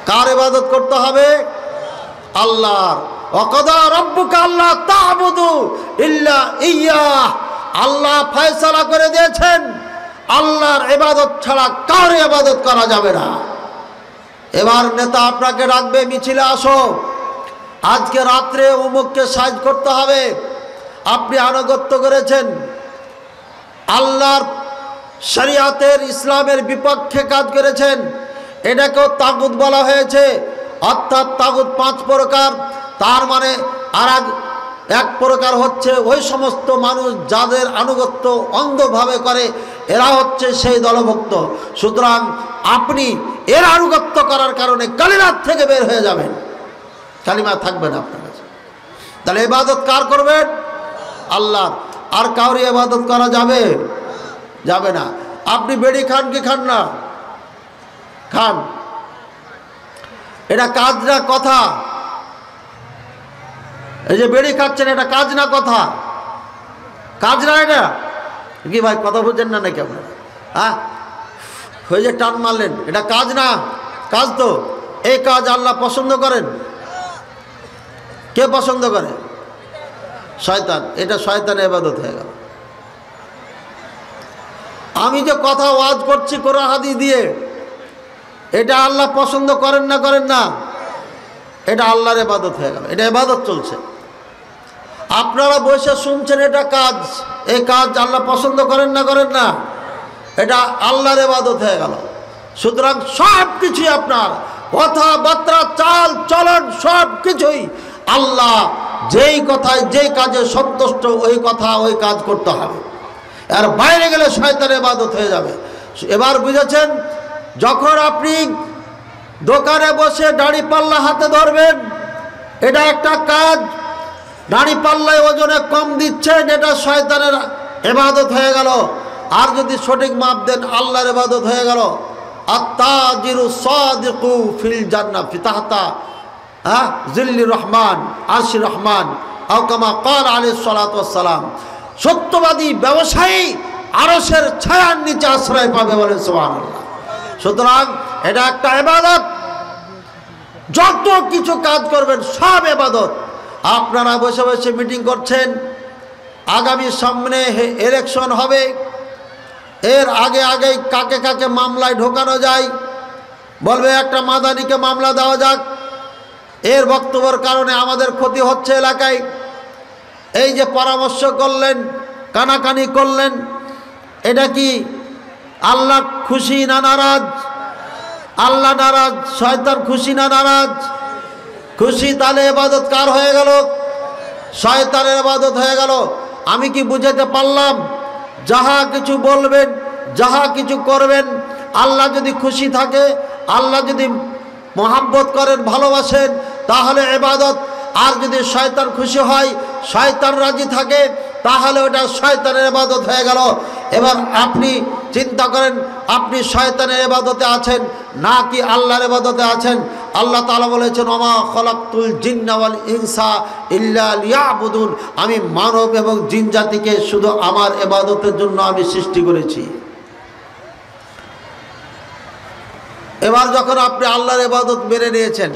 কার ইবাদত করতে হবে? আল্লাহর। ওয়াকাদা রাব্বুকা আল্লা তা'বুদু ইল্লা ইয়্যাহ, আল্লাহ ফয়সালা করে দিয়েছেন আল্লাহর ইবাদত ছাড়া কার ইবাদত করা যাবে না। এবার নেতা আপনাকে ডাকবে, মিছিলে আসো, আজকে রাত্রে অমুককে সাইজ করতে হবে। আপনি আনুগত্য করেছেন, আল্লাহর শরিয়াতের ইসলামের বিপক্ষে কাজ করেছেন, এটাকেও তাগুত বলা হয়েছে। অর্থাৎ তাগুত 5 প্রকার, তার মানে আর এক প্রকার হচ্ছে ওই সমস্ত মানুষ যাদের আনুগত্য অন্ধভাবে করে, এরা হচ্ছে সেই দলভুক্ত। সুতরাং আপনি এর আনুগত্য করার কারণে কালিমাত থেকে বের হয়ে যাবেন, কালিমা থাকবে না আপনার কাছে। তাহলে ইবাদত কার করবেন? আল্লাহর। আর কাউরি ইবাদত করা যাবে? যাবে না। আপনি বেড়ি খান কি খান না? খান। এটা কাজ না কথা? এই যে বেড়ি খাচ্ছেন, এটা কাজ না কথা? কাজ না এটা কি ভাই? কথা বুঝছেন না নাকি আপনারা? হ্যাঁ, ওই যে টান মারলেন, এটা কাজ না? কাজ তো। এই কাজ আল্লাহ পছন্দ করেন? কে পছন্দ করে? শয়তান। এটা শয়তানের ইবাদত হয়ে গেল। আমি যে কথা ওয়াজ করছি কোরআন হাদিস দিয়ে, এটা আল্লাহ পছন্দ করেন না? করেন না? এটা আল্লাহর ইবাদত হয়ে গেল, এটা ইবাদত চলছে। আপনারা বসে শুনছেন, এটা কাজ। এই কাজ আল্লাহ পছন্দ করেন না? করেন না? এটা আল্লাহর ইবাদত হয়ে গেল। সুতরাং সব কিছুই আপনার কথাবার্তা, চাল চলন সব কিছুই আল্লাহ যেই কথায় যেই কাজে সন্তুষ্ট, ওই কথা ওই কাজ করতে হবে। আর বাইরে গেলে শয়তানের ইবাদত হয়ে যাবে। এবার বুঝেছেন? যখন আপনি দোকানে বসে দাড়ি পাল্লা হাতে ধরবেন, এটা একটা কাজ। দাড়ি পাল্লায় ওজনে কম দিচ্ছেন, এটা শয়তানের ইবাদত হয়ে গেল। আর যদি সঠিক মাপ দেন, আল্লাহর ইবাদত হয়ে গেল। আত-তাজিরু সাদিকু ফিল জান্নাহ ফি তাহতা জিল্লির রহমান আরশির রহমান, আও কামা ক্বাল আলাইহিস সালাতু ওয়াস সালাম। সত্যবাদী ব্যবসায়ী আরশের ছায়ার নিচে আশ্রয় পাবে, বলে সুবহানাল্লাহ। সুতরাং এটা একটা ইবাদত। যত কিছু কাজ করবেন সব ইবাদত। আপনারা বসে বসে মিটিং করছেন, আগামী সামনে ইলেকশন হবে, এর আগে আগেই কাকে কাকে মামলায় ঢোকানো যায়, বলবে একটা মাদানিকে মামলা দেওয়া যাক, এর বক্তব্যের কারণে আমাদের ক্ষতি হচ্ছে এলাকায়। এই যে পরামর্শ করলেন, কানাকানি করলেন, এটা কি আল্লাহ খুশি না নারাজ? আল্লাহ নারাজ, শয়তান খুশি না নারাজ? খুশি। তাহলে ইবাদত কার হয়ে গেল? শয়তানের ইবাদত হয়ে গেল। আমি কি বুঝাতে পারলাম? যাহা কিছু বলবেন, যাহা কিছু করবেন, আল্লাহ যদি খুশি থাকে, আল্লাহ যদি মহাব্বত করেন, ভালোবাসেন, তাহলে ইবাদত। আর যদি শয়তান খুশি হয়, শয়তান রাজি থাকে, তাহলে ওটা শয়তানের ইবাদত হয়ে গেল। এবার আপনি চিন্তা করেন, আপনি শয়তানের ইবাদতে আছেন নাকি আল্লাহর ইবাদতে আছেন? আল্লাহ তাআলা বলেছেন, ওমা খলাকতুল জিন্না ওয়াল ইনসা ইল্লা লিয়াবুদুন, আমি মানব এবং জিন জাতিকে শুধু আমার ইবাদতের জন্য আমি সৃষ্টি করেছি। এবার যখন আপনি আল্লাহর ইবাদত মেনে নিয়েছেন,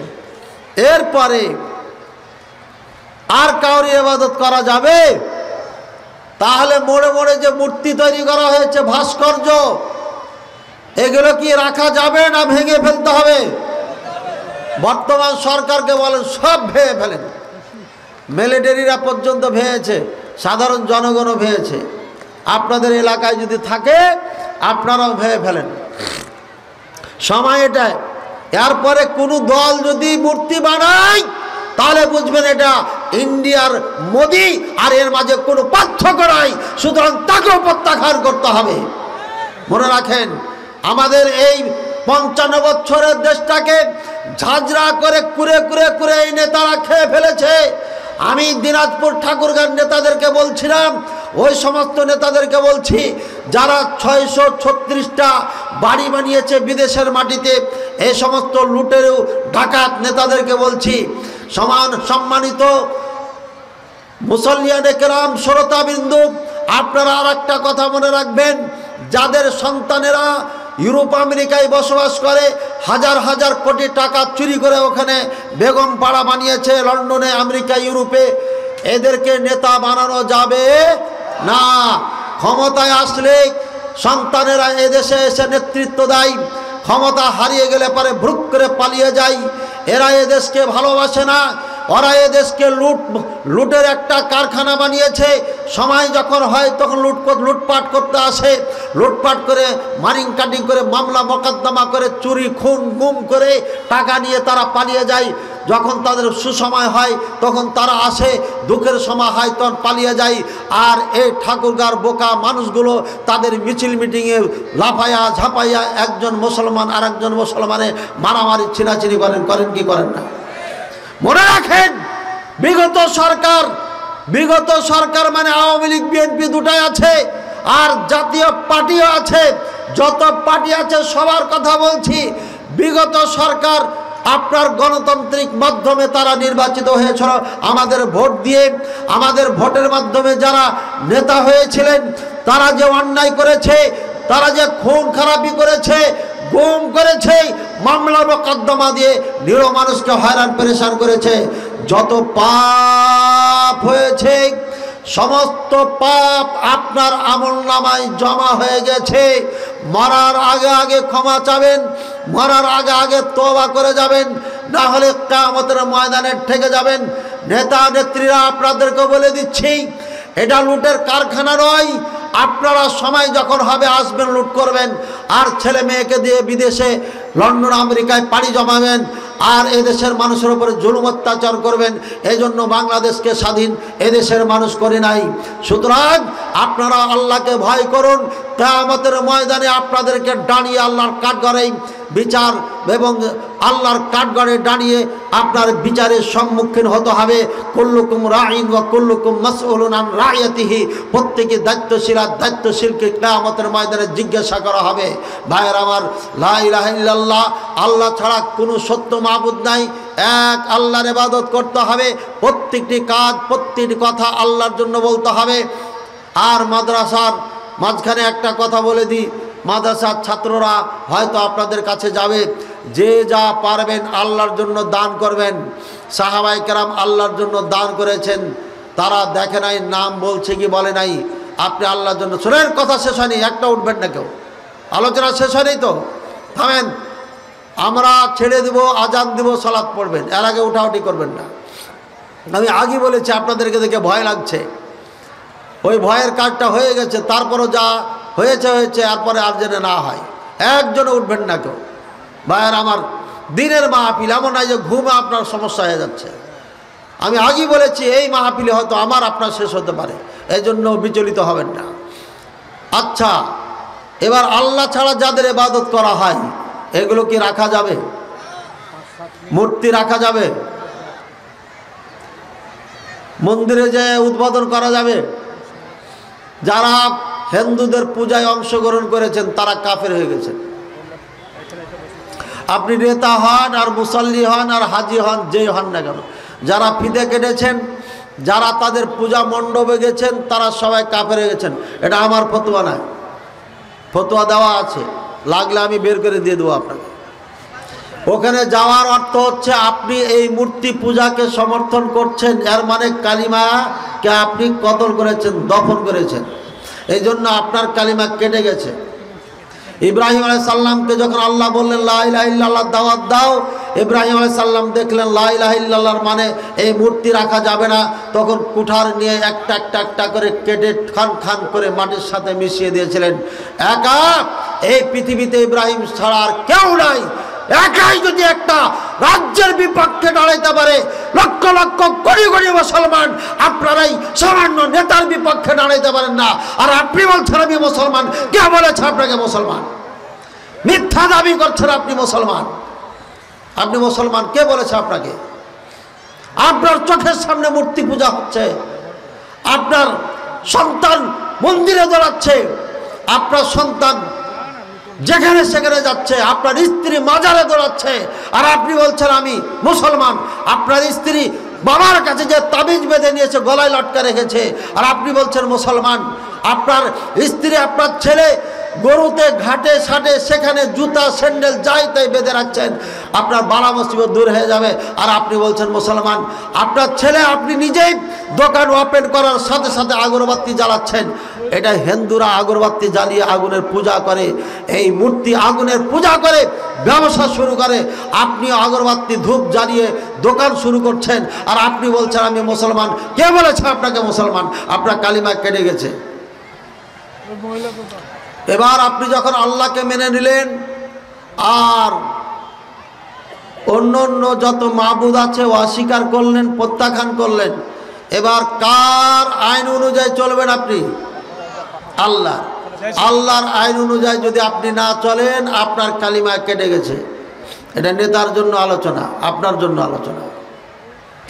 এরপরে আর কাউরি ইবাদত করা যাবে? তাহলে মোড়ে মোড়ে যে মূর্তি তৈরি করা হয়েছে, ভাস্কর্য, এগুলো কি রাখা যাবে না ভেঙে ফেলতে হবে? বর্তমান সরকারকে বলেন সব ভেঙে ফেলেন। মিলিটারিরা পর্যন্ত ভেঙেছে, সাধারণ জনগণও ভেঙেছে। আপনাদের এলাকায় যদি থাকে, আপনারাও ভেঙে ফেলেন। সময় এটাই। এরপরে কোনো দল যদি মূর্তি বানায়, তাহলে বুঝবেন এটা ইন্ডিয়ার মোদি, আর এর মাঝে কোনো পার্থক্য নাই। সুতরাং তাকেও প্রত্যাখ্যান করতে হবে। মনে রাখেন, আমাদের এই 55 বছরের দেশটাকে ঝাঁঝরা করে কুরে কুরে কুরে এই নেতারা খেয়ে ফেলেছে। আমি দিনাজপুর ঠাকুরগাঁর নেতাদেরকে বলছিলাম, ওই সমস্ত নেতাদেরকে বলছি যারা 636টা বাড়ি বানিয়েছে বিদেশের মাটিতে, এই সমস্ত লুটেরও ডাকাত নেতাদেরকে বলছি, সম্মানিত মুসল্লিয়ানে কেরাম, শ্রোতাবিন্দু, আপনারা আর একটা কথা মনে রাখবেন, যাদের সন্তানেরা ইউরোপ আমেরিকায় বসবাস করে, হাজার হাজার কোটি টাকা চুরি করে ওখানে বেগম পাড়া বানিয়েছে লন্ডনে, আমেরিকা, ইউরোপে। এদেরকে নেতা বানানো যাবে না। ক্ষমতায় আসলে সন্তানেরা এদেশে এসে নেতৃত্ব দেয়, ক্ষমতা হারিয়ে গেলে পরে ভ্রুক করে পালিয়ে যায়। এরা এদেশকে ভালোবাসে না, ওরা এদেশকে লুটের একটা কারখানা বানিয়েছে। সময় যখন হয় তখন লুটপাট করতে আসে, লুটপাট করে মারিং কাটিং করে মামলা মোকদ্দমা করে চুরি খুন গুম করে টাকা নিয়ে তারা পালিয়ে যায়। যখন তাদের সুসময় হয় তখন তারা আসে, দুঃখের সময় হয় তখন পালিয়ে যায়। আর এই ঠাকুরগার বোকা মানুষগুলো তাদের মিছিল মিটিংয়ে লাফাইয়া ঝাঁপাইয়া একজন মুসলমান আর একজন মুসলমানে মারামারি ছিনাছিনি করেন কি করেন না? মনে রাখেন, বিগত সরকার মানে আওয়ামী লীগ বিএনপি দুটাই আছে, আর জাতীয় পার্টিও আছে। যত পার্টি আছে সবার কথা বলছি। বিগত সরকার আপনার গণতান্ত্রিক মাধ্যমে তারা নির্বাচিত হয়েছিল, আমাদের ভোট দিয়ে। আমাদের ভোটের মাধ্যমে যারা নেতা হয়েছিলেন তারা যে অন্যায় করেছে, তারা যে খুন খারাপি করেছে, গুম করেছে, মামলা মোকদ্দমা দিয়ে নিরীহ মানুষকে হয়রান পেরেশান করেছে, যত পাপ হয়েছে সমস্ত পাপ আপনার আমলনামায় জমা হয়ে গেছে। মরার আগে আগে ক্ষমা চাবেন, মরার আগে আগে তওবা করে যাবেন, না হলে কিয়ামতের ময়দানে ঠেকে যাবেন। নেতা নেত্রীরা আপনাদেরকে বলে দিচ্ছি, এটা লুটের কারখানা নয়। আপনারা সময় যখন হবে আসবেন, লুট করবেন, আর ছেলে মেয়েকে দিয়ে বিদেশে লন্ডন আমেরিকায় পাড়ি জমাবেন, আর এদেশের মানুষের উপরে জুলুম অত্যাচার করবেন। এই জন্য বাংলাদেশকে স্বাধীন এদেশের মানুষ করে নাই। সুতরাং আপনারা আল্লাহকে ভয় করুন। কিয়ামতের ময়দানে আপনাদেরকে দাঁড়িয়ে আল্লাহর কাঠগড়ায় বিচার এবং আল্লাহর কাঠগড়ে দাঁড়িয়ে আপনার বিচারের সম্মুখীন হতে হবে। কুল্লুকুম রাঈন ওয়া কুল্লুকুম মাসউলুন আন রাইয়াতিহি, প্রত্যেকে দায়িত্বশীল, আর দায়িত্বশীলকে কিয়ামতের ময়দানে জিজ্ঞাসা করা হবে। ভাইয়ের আমার, লা ইলাহা ইল্লাল্লাহ, আল্লাহ ছাড়া কোনো সত্য মাবুদ নাই, এক আল্লাহর ইবাদত করতে হবে। প্রত্যেকটি কাজ, প্রত্যেকটি কথা আল্লাহর জন্য বলতে হবে। আর মাদ্রাসার মাঝখানে একটা কথা বলে দিই, মাদ্রাসার ছাত্ররা হয়তো আপনাদের কাছে যাবে, যে যা পারবেন আল্লাহর জন্য দান করবেন। সাহাবায়ে কেরাম আল্লাহর জন্য দান করেছেন, তারা দেখে নাই নাম বলছে কি বলে নাই। আপনি আল্লাহর জন্য, শোনেন কথা শেষ হয়নি, একটা উঠবেন না কেউ, আলোচনা শেষ হয়নি তো, থামেন। আমরা ছেড়ে দেব, আজান দেব, সালাত পড়বেন, এর আগে উঠাউঠি করবেন না। আমি আগে বলেছি আপনাদেরকে দেখে ভয় লাগছে, ওই ভয়ের কাজটা হয়ে গেছে, তারপরও যা হয়েছে হয়েছে, এরপরে আর যেন না হয়। একজনে উঠবেন না কেউ। ভাইয়ের আমার, দিনের মাহফিল, এমন নয় যে ঘুমে আপনার সমস্যা হয়ে যাচ্ছে। আমি আগেই বলেছি এই মাহফিলে হয়তো আমার আপনার শেষ হতে পারে, এই জন্য বিচলিত হবেন না। আচ্ছা, এবার আল্লাহ ছাড়া যাদের ইবাদত করা হয় এগুলো কি রাখা যাবে? মূর্তি রাখা যাবে? মন্দিরে যে উদ্বোধন করা যাবে? যারা হিন্দুদের পূজায় অংশগ্রহণ করেছেন তারা কাফের হয়ে গেছেন। আপনি নেতা হন আর মুসল্লি হন আর হাজি হন, যেই হন না কেন, যারা ফিতে কেটেছেন, যারা তাদের পূজা মণ্ডপে গেছেন, তারা সবাই কাফের হয়ে গেছেন। এটা আমার ফতোয়া নয়, ফতোয়া দেওয়া আছে, লাগলে আমি বের করে দিয়ে দেবো আপনাকে। ওখানে যাওয়ার অর্থ হচ্ছে আপনি এই মূর্তি পূজাকে সমর্থন করছেন, এর মানে কালিমাকে আপনি কতল করেছেন, দফন করেছেন, এই জন্য আপনার কালিমা কেটে গেছে। ইব্রাহিম আলাইহিস সালামকে যখন আল্লাহ বললেন লা ইলাহা ইল্লাল্লাহ দাওয়াত দাও, ইব্রাহিম আলাইহিস সালাম দেখলেন লা ইলাহা ইল্লাল্লাহর মানে এই মূর্তি রাখা যাবে না, তখন কুঠার নিয়ে একটা একটা একটা করে কেটে খান খান করে মাটির সাথে মিশিয়ে দিয়েছিলেন। একা এই পৃথিবীতে ইব্রাহিম ছাড়া আর কেউ নাই। একাই যদি একটা রাজ্যের বিপক্ষে দাঁড়াইতে পারে, লক্ষ লক্ষ কোটি কোটি মুসলমান, আপনারাই সামান্য নেতার বিপক্ষে দাঁড়াইতে পারেন না, আর আপনি বলছেন আমি মুসলমান। কে বলেছে আপনাকে মুসলমান? মিথ্যা দাবি করছেন আপনি মুসলমান। আপনি মুসলমান কে বলেছে আপনাকে? আপনার চোখের সামনে মূর্তি পূজা হচ্ছে, আপনার সন্তান মন্দিরে দৌড়াচ্ছে, আপনার সন্তান যেখানে সেখানে যাচ্ছে, আপনার স্ত্রী মাজারে দৌড়াচ্ছে, আর আপনি বলছেন আমি মুসলমান। আপনার স্ত্রী বাবার কাছে যে তাবিজ বেঁধে নিয়েছে, গলায় লটকা রেখেছে, আর আপনি বলছেন মুসলমান। আপনার স্ত্রী, আপনার ছেলে গরুতে ঘাটে সাটে সেখানে জুতা স্যান্ডেল যাই তাই বেঁধে রাখছেন, আপনার বালা মুসিবত দূর হয়ে যাবে। আর আপনি বলছেন মুসলমান। আপনার ছেলে, আপনি নিজেই দোকান ওপেন করার সাথে সাথে আগরবাতি জ্বালাচ্ছেন। এটা হিন্দুরা আগরবাতি জ্বালিয়ে আগুনের পূজা করে, এই মূর্তি আগুনের পূজা করে ব্যবসা শুরু করে। আপনি আগরবাতি ধূপ জ্বালিয়ে দোকান শুরু করছেন, আর আপনি বলছেন আমি মুসলমান। কে বলেছে আপনাকে মুসলমান? আপনার কালিমা কেটে গেছে। এবার আপনি যখন আল্লাহকে মেনে নিলেন আর অন্য অন্য যত মাবুদ আছে অস্বীকার করলেন, প্রত্যাখ্যান করলেন, এবার কার আইন অনুযায়ী চলবেন আপনি? আল্লাহ। আল্লাহর আইন অনুযায়ী যদি আপনি না চলেন, আপনার কালিমা কেটে গেছে। এটা নেতার জন্য আলোচনা, আপনার জন্য আলোচনা।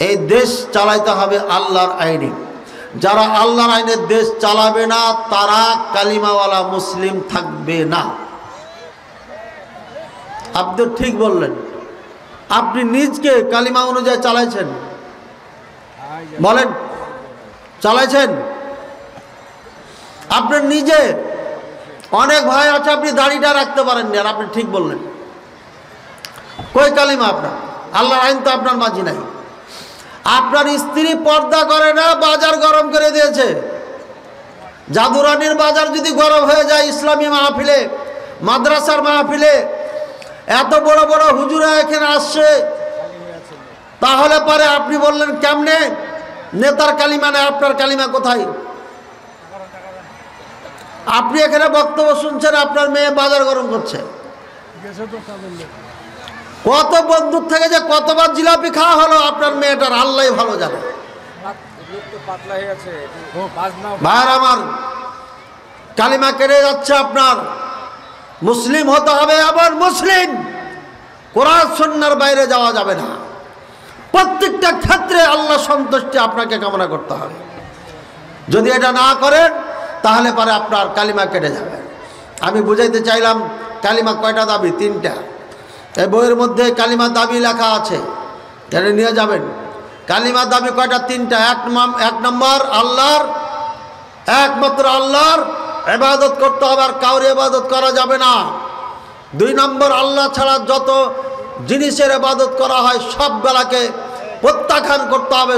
এই দেশ চালাইতে হবে আল্লাহর আইনে। যারা আল্লাহর আইনের দেশ চালাবে না, তারা কালিমাওয়ালা মুসলিম থাকবে না। আপনি ঠিক বললেন। আপনি নিজকে কালিমা অনুযায়ী চালাইছেন? বলেন, চালাইছেন? আপনার নিজে অনেক ভাই আছে, আপনি দাড়িটা রাখতে পারেননি, আর আপনি ঠিক বললেন। কই কালিমা আপনার? আল্লাহর আইন তো আপনার মাঝি নাই। আপনার স্ত্রী পর্দা করে না, বাজার গরম করে দিয়েছে। জাদুরানির বাজার যদি গরম হয়ে যায় ইসলামী মাহফিলে, মাদ্রাসার মাহফিলে, এত বড় বড় হুজুরা এখানে আসছে, তাহলে পরে আপনি বললেন কেমনে নেতার কালিমা নেই? আপনার কালিমা কোথায়? আপনি এখানে বক্তব্য শুনছেন, আপনার মেয়ে বাজার গরম করছে। কত বন্ধুর থেকে যে কতবার জিলাপি খাওয়া হলো আপনার মেয়েটার আল্লাহ ভালো জানে। ভাইয়ের আমার, কালিমা কেড়ে যাচ্ছে আপনার। মুসলিম হতে হবে, আবার মুসলিম। কোরআন সুন্নাহর বাইরে যাওয়া যাবে না। প্রত্যেকটা ক্ষেত্রে আল্লাহ সন্তুষ্টি আপনাকে কামনা করতে হবে। যদি এটা না করেন তাহলে পরে আপনার কালিমা কেটে যাবে। আমি বুঝাইতে চাইলাম কালিমা কয়টা দাবি? 3টা। এই বইয়ের মধ্যে কালিমা দাবি লেখা আছে, এটা নিয়ে যাবেন। কালিমা দাবি কয়টা? 3টা। 1 নম্বর, আল্লাহর, একমাত্র আল্লাহর ইবাদত করতে হবে, আর কাউরে ইবাদত করা যাবে না। 2 নম্বর, আল্লাহ ছাড়া যত জিনিসের ইবাদত করা হয় সব বেলাকে প্রত্যাখ্যান করতে হবে।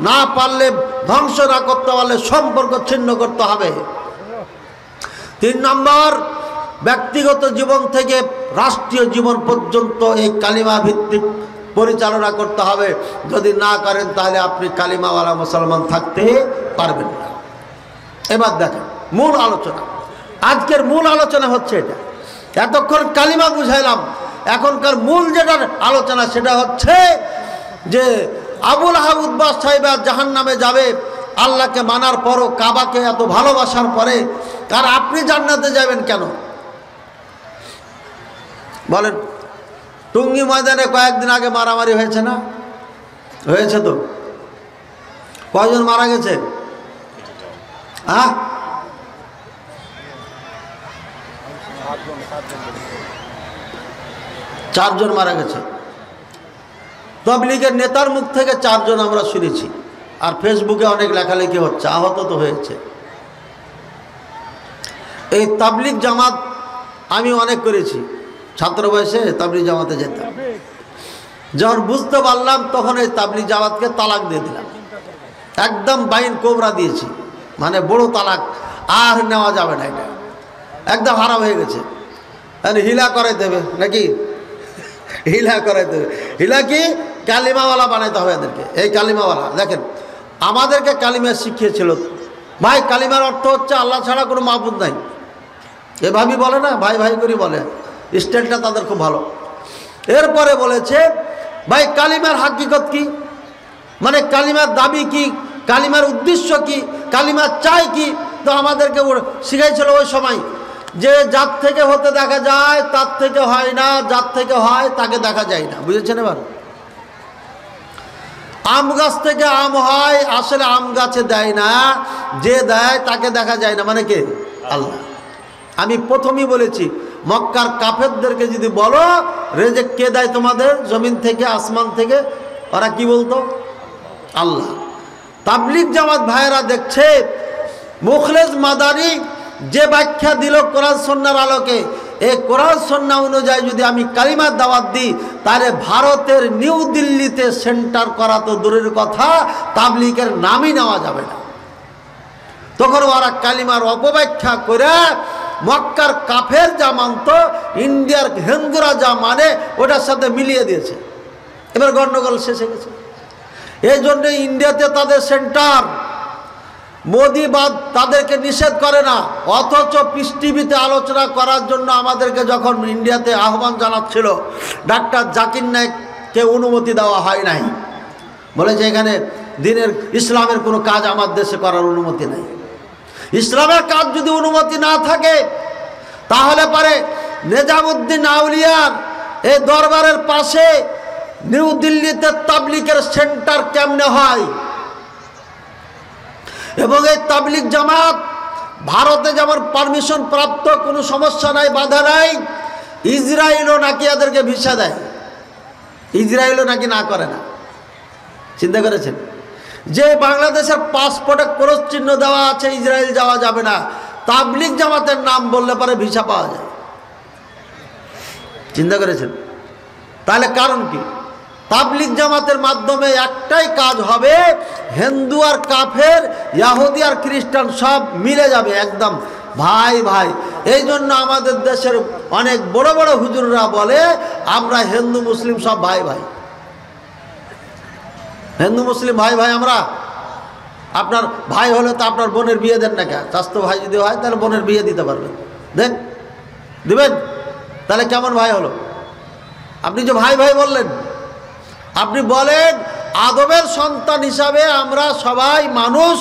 না পারলে ধ্বংস, না করতে পারলে সম্পর্ক ছিন্ন করতে হবে। 3 নম্বর, ব্যক্তিগত জীবন থেকে রাষ্ট্রীয় জীবন পর্যন্ত এই কালিমা ভিত্তিক পরিচালনা করতে হবে। যদি না করেন তাহলে আপনি কালিমাওয়ালা মুসলমান থাকতে পারবেন না। এবার দেখেন মূল আলোচনা। আজকের মূল আলোচনা হচ্ছে এটা। এতক্ষণ কালিমা বুঝাইলাম, এখনকার মূল যেটা আলোচনা সেটা হচ্ছে যে আবুল আহাব উতবা সাহেব জাহান্নামে যাবে আল্লাহকে মানার পরও, কাবাকে এত ভালোবাসার পরে, আর আপনি জান্নাতে যাবেন কেন? বলেন। টুঙ্গি ময়দানে কয়েকদিন আগে মারামারি হয়েছে না? হয়েছে তো। কয়জন মারা গেছে? হ্যাঁ, 4 জন মারা গেছে। তাবলীগের নেতার মুখ থেকে 4 জন আমরা শুনেছি, আর ফেসবুকে অনেক লেখালেখি হচ্ছে, আহত তো হয়েছে। এই তাবলীগ জামাত আমি অনেক করেছি, ছাত্র বয়সে তাবলীগ জামাতে যেতাম। যখন বুঝতে পারলাম তখন এই তাবলীগ জামাতকে তালাক দিয়ে দিলাম, একদম বাইন কোবরা দিয়েছি, মানে বড় তালাক, আর নেওয়া যাবে না, এটা একদম হারাম হয়ে গেছে। হিলা করে দেবে নাকি? হিলা করে দেবে। হিলা কি? কালিমাওয়ালা বানাইতে হবে এদেরকে। এই কালিমাওয়ালা দেখেন, আমাদেরকে কালিমা শিখিয়েছিল। ভাই কালিমার অর্থ হচ্ছে আল্লাহ ছাড়া কোনো মাবুদ নাই। এভাবেই বলে না, ভাই ভাই করে বলে, স্টাইলটা তাদের খুব ভালো। এরপরে বলেছে ভাই কালিমার হাকিকত কি, মানে কালিমার দাবি কি, কালিমার উদ্দেশ্য কি, কালিমা চাই কি। তো আমাদেরকে শিখাইছিল ওই সময় যে যার থেকে হতে দেখা যায় তার থেকে হয় না, যার থেকে হয় তাকে দেখা যায় না। বুঝেছেন? এবার আম গাছ থেকে আম হয়, আসলে আম গাছে দেয় না, যে দেয় তাকে দেখা যায় না, মানে কে? আল্লাহ। আমি প্রথমেই বলেছি, মক্কার কাফেরদেরকে যদি বলো রেজেক কে দেয় তোমাদের, জমিন থেকে আসমান থেকে, ওরা কি বলতো? আল্লাহ। তাবলীগ জামাত ভাইয়েরা দেখছে মুখলেস মাদানি যে ব্যাখ্যা দিল কোরআন সুন্নাহর আলোকে, এই কোরআন সুন্নাহ অনুযায়ী যদি আমি কালিমার দাওয়াত দিই, তাহলে ভারতের নিউ দিল্লিতে সেন্টার করা তো দূরের কথা, তাবলিগের নামই নেওয়া যাবে না। তখন ওরা কালিমার অপব্যাখ্যা করে মক্কার কাফের যা মানত, ইন্ডিয়ার হিন্দুরা যা মানে, ওটার সাথে মিলিয়ে দিয়েছে। এবার গণ্ডগোল শেষ হয়ে গেছে। এই জন্য ইন্ডিয়াতে তাদের সেন্টার, মোদিবাদ তাদেরকে নিষেধ করে না, অথচ পিস টিভিতে আলোচনা করার জন্য আমাদেরকে যখন ইন্ডিয়াতে আহ্বান জানাচ্ছিল, ডাক্তার জাকির নায়েককে অনুমতি দেওয়া হয় নাই। বলে যে এখানে দিনের ইসলামের কোনো কাজ আমার দেশে করার অনুমতি নেই। ইসলামের কাজ যদি অনুমতি না থাকে, তাহলে পরে নিজামুদ্দিন আউলিয়ার এই দরবারের পাশে নিউ দিল্লিতে তাবলিগের সেন্টার কেমনে হয়? এবং এই তাবলিগ জামাত ভারতে যেমন পারমিশন প্রাপ্ত, কোনো সমস্যা নাই, বাধা নাই, ইসরায়েলও নাকি এদেরকে ভিসা দেয়, ইসরায়েলও নাকি না করে না। চিন্তা করেছেন যে বাংলাদেশের পাসপোর্টে ক্রস চিহ্ন দেওয়া আছে, ইসরায়েল যাওয়া যাবে না, তাবলিগ জামাতের নাম বললে পরে ভিসা পাওয়া যায়। চিন্তা করেছেন? তাহলে কারণ কি? তাবলিগ জামাতের মাধ্যমে একটাই কাজ হবে, হিন্দু আর কাফের, ইহুদি আর খ্রিস্টান সব মিলে যাবে একদম ভাই ভাই। এই জন্য আমাদের দেশের অনেক বড় বড় হুজুররা বলে আমরা হিন্দু মুসলিম সব ভাই ভাই, হিন্দু মুসলিম ভাই ভাই আমরা। আপনার ভাই হলে তো আপনার বোনের বিয়ে দেন না কেন? চাস্তো ভাই যদি হয় তাহলে বোনের বিয়ে দিতে পারবেন, দেন, দিবেন? তাহলে কেমন ভাই হলো? আপনি যে ভাই ভাই বললেন, আপনি বলেন আদমের সন্তান হিসাবে আমরা সবাই মানুষ,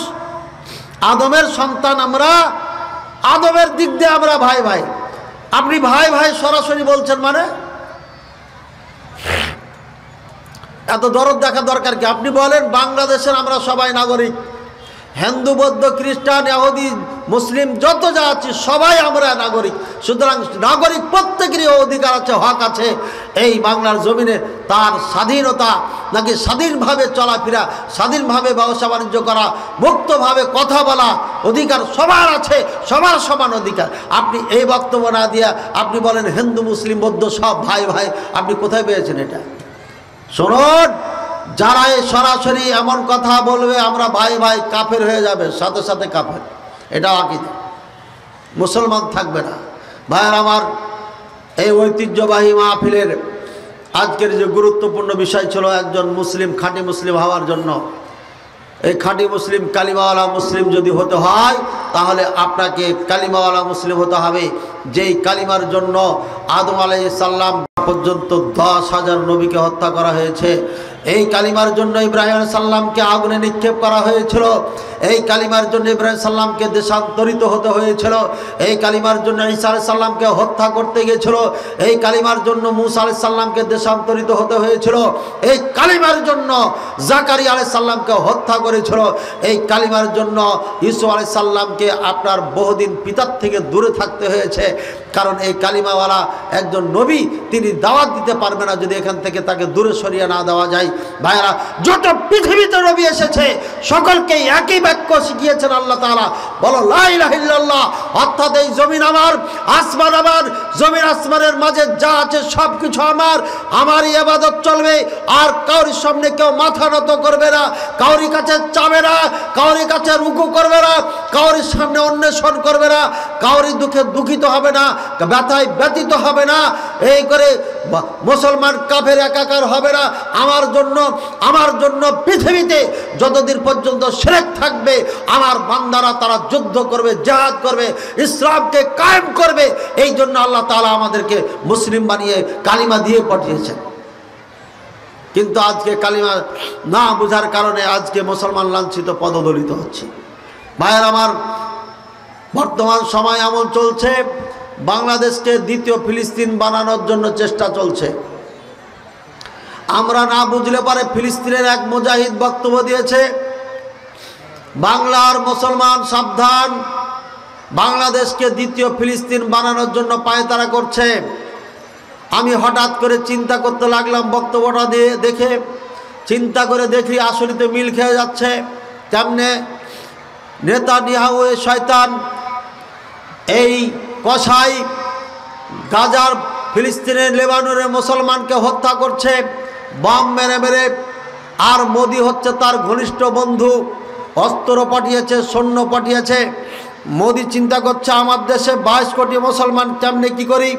আদমের সন্তান আমরা, আদমের দিক দিয়ে আমরা ভাই ভাই। আপনি ভাই ভাই সরাসরি বলছেন মানে এত দরদ দেখা দরকার কি? আপনি বলেন বাংলাদেশের আমরা সবাই নাগরিক, হিন্দু বৌদ্ধ খ্রিস্টান ইহুদি মুসলিম যত যা আছে সবাই আমরা নাগরিক। সুতরাং নাগরিক প্রত্যেকেরই অধিকার আছে, হক আছে এই বাংলার জমিনে তার স্বাধীনতা, নাকি স্বাধীনভাবে চলাফেরা, স্বাধীনভাবে ব্যবসা বাণিজ্য করা, মুক্তভাবে কথা বলা অধিকার সবার আছে, সবার সমান অধিকার। আপনি এই বক্তব্য না দিয়া আপনি বলেন হিন্দু মুসলিম বৌদ্ধ সব ভাই ভাই, আপনি কোথায় পেয়েছেন এটা? শুনুন, যারা এই সরাসরি এমন কথা বলবে আমরা ভাই ভাই, কাফের হয়ে যাবে, সাথে সাথে কাফের। এটা আকীদা, মুসলমান থাকবে না। ভাইয়ের আমার, এই ঐতিহ্যবাহী মাহফিলের আজকের যে গুরুত্বপূর্ণ বিষয় ছিল একজন মুসলিম, খাঁটি মুসলিম হওয়ার জন্য, এই খাঁটি মুসলিম কালিমাওয়ালা মুসলিম যদি হতে হয়, তাহলে আপনাকে কালিমাওয়ালা মুসলিম হতে হবে, যেই কালিমার জন্য আদম আলাইহিস সালাম পর্যন্ত 10,000 নবীকে হত্যা করা হয়েছে। এই কালিমার জন্য ইব্রাহিম আলাইহিস সালামকে আগুনে নিক্ষেপ করা হয়েছিল। এই কালিমার জন্য ইব্রাহিম সালামকে দেশান্তরিত হতে হয়েছিল। এই কালিমার জন্য ঈসা আলাইহিস সালামকে হত্যা করতে গিয়েছিল। এই কালিমার জন্য মুসা আলাইহিস সালামকে দেশান্তরিত হতে হয়েছিল। এই কালিমার জন্য জাকারিয়া আলাইহিস সালামকে হত্যা করেছিল। এই কালিমার জন্য ইউসুফ আলাইহিস সালামকে আপনার বহুদিন পিতার থেকে দূরে থাকতে হয়েছে। কারণ এই কালিমাওয়ালা একজন নবী, তিনি দাওয়াত দিতে পারবে না যদি এখান থেকে তাকে দূরে সরিয়ে না দেওয়া যায়। ভাইরা, যত পৃথিবীতে নবী এসেছে সকলকে একই বাক্য শিখিয়েছেন আল্লাহ তাআলা, বলো লা ইলাহা ইল্লাল্লাহ, অর্থাৎ এই জমিন আমার, আসমান আমার, জমিন আসমানের মাঝে যা আছে সব কিছু আমার, আমারই ইবাদত চলবে। আর কাউরির সামনে কেউ মাথা নত করবে না, কাউরি কাছে চাবে না, কাউরি কাছে রুকু করবে না, কাউরির সামনে অন্বেষণ করবে না, কাউরি দুঃখে দুঃখিত হবে না, ব্যথায় ব্যতীত হবে না। এই করে মুসলমান কাফের একাকার হবে না। আমার জন্য পৃথিবীতে যতদিন পর্যন্ত শিরক থাকবে, আমার বান্দারা তারা যুদ্ধ করবে, জিহাদ করবে, ইসলামকে কায়েম করবে। এই জন্য আল্লাহ তাআলা আমাদেরকে মুসলিম বানিয়ে কালিমা দিয়ে পাঠিয়েছেন। কিন্তু আজকে কালিমা না বোঝার কারণে আজকে মুসলমান লাঞ্ছিত, পদদলিত হচ্ছে। ভাইয়ের আমার, বর্তমান সময় এমন চলছে, বাংলাদেশকে দ্বিতীয় ফিলিস্তিন বানানোর জন্য চেষ্টা চলছে। আমরা না বুঝলে পারে ফিলিস্তিনের এক মুজাহিদ বক্তব্য দিয়েছে, বাংলার মুসলমান সাবধান, বাংলাদেশকে দ্বিতীয় ফিলিস্তিন বানানোর জন্য পায়তারা করছে। আমি হঠাৎ করে চিন্তা করতে লাগলাম, বক্তব্যটা দেখে চিন্তা করে দেখি আসলে মিল খেয়ে যাচ্ছে। কেমনে? নেতানিয়াহু শয়তান এই কসাই গাজার ফিলিস্তিনের লেবাননের মুসলমানকে হত্যা করছে বম মেরে মেরে, আর মোদি হচ্ছে তার ঘনিষ্ঠ বন্ধু, অস্ত্র পাঠিয়েছে, সৈন্য পাঠিয়েছে। মোদি চিন্তা করছে আমার দেশে 22 কোটি মুসলমান, কেমনে কি করি।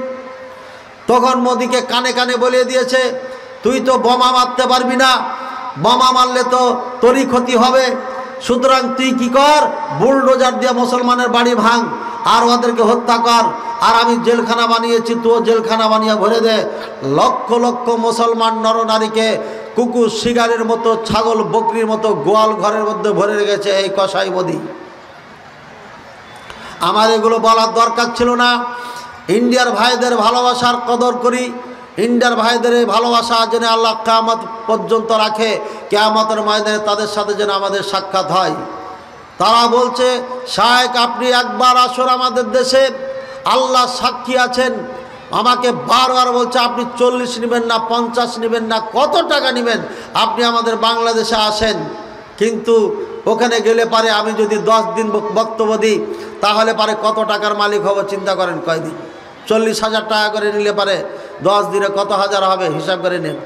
তখন মোদিকে কানে কানে বলে দিয়েছে, তুই তো বোমা মারতে পারবি না, বোমা মারলে তো তোরই ক্ষতি হবে, সুতরাং তুই কি কর, বুলডোজার দিয়ে মুসলমানের বাড়ি ভাঙ আর ওদেরকে হত্যা কর, আর আমি জেলখানা বানিয়েছি, তুইও জেলখানা বানিয়ে ভরে দে। লক্ষ লক্ষ মুসলমান নরনারীকে কুকুর শিকারের মতো, ছাগল বকরির মতো গোয়াল ঘরের মধ্যে ভরে রেখেছে এই কসাই মোদি। আমার এগুলো বলার দরকার ছিল না। ইন্ডিয়ার ভাইদের ভালোবাসার কদর করি, ইন্ডিয়ার ভাইদের এই ভালোবাসা যেন আল্লাহ কিয়ামত পর্যন্ত রাখে, কিয়ামতের ময়দানে তাদের সাথে যেন আমাদের সাক্ষাৎ হয়। তারা বলছে, শায়েখ আপনি একবার আসুন আমাদের দেশে, আল্লাহ সাক্ষী আছেন। আমাকে বারবার বলছে আপনি 40 নেবেন না, 50 নেবেন না, কত টাকা নেবেন, আপনি আমাদের বাংলাদেশে আসেন। কিন্তু ওখানে গেলে পারে আমি যদি 10 দিন বক্তব্য দিই তাহলে পারে কত টাকার মালিক হব চিন্তা করেন। কয়দিন 40,000 টাকা করে নিলে পারে 10 দিনে কত হাজার হবে হিসাব করে নেন।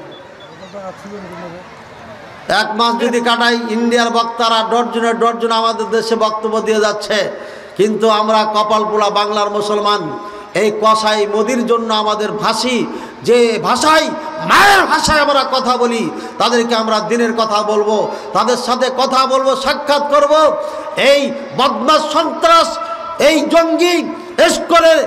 1 মাস যদি কাটাই, ইন্ডিয়ার বক্তারা ডজন আমাদের দেশে বক্তব্য দিয়ে যাচ্ছে, কিন্তু আমরা কপাল পোড়া বাংলার মুসলমান এই কসাই মোদির জন্য আমাদের ভাষী, যে ভাষায় মায়ের ভাষায় আমরা কথা বলি, তাদেরকে আমরা দিনের কথা বলবো, তাদের সাথে কথা বলবো, সাক্ষাৎ করব। এই বদমাশ সন্ত্রাস, এই জঙ্গি এসকলের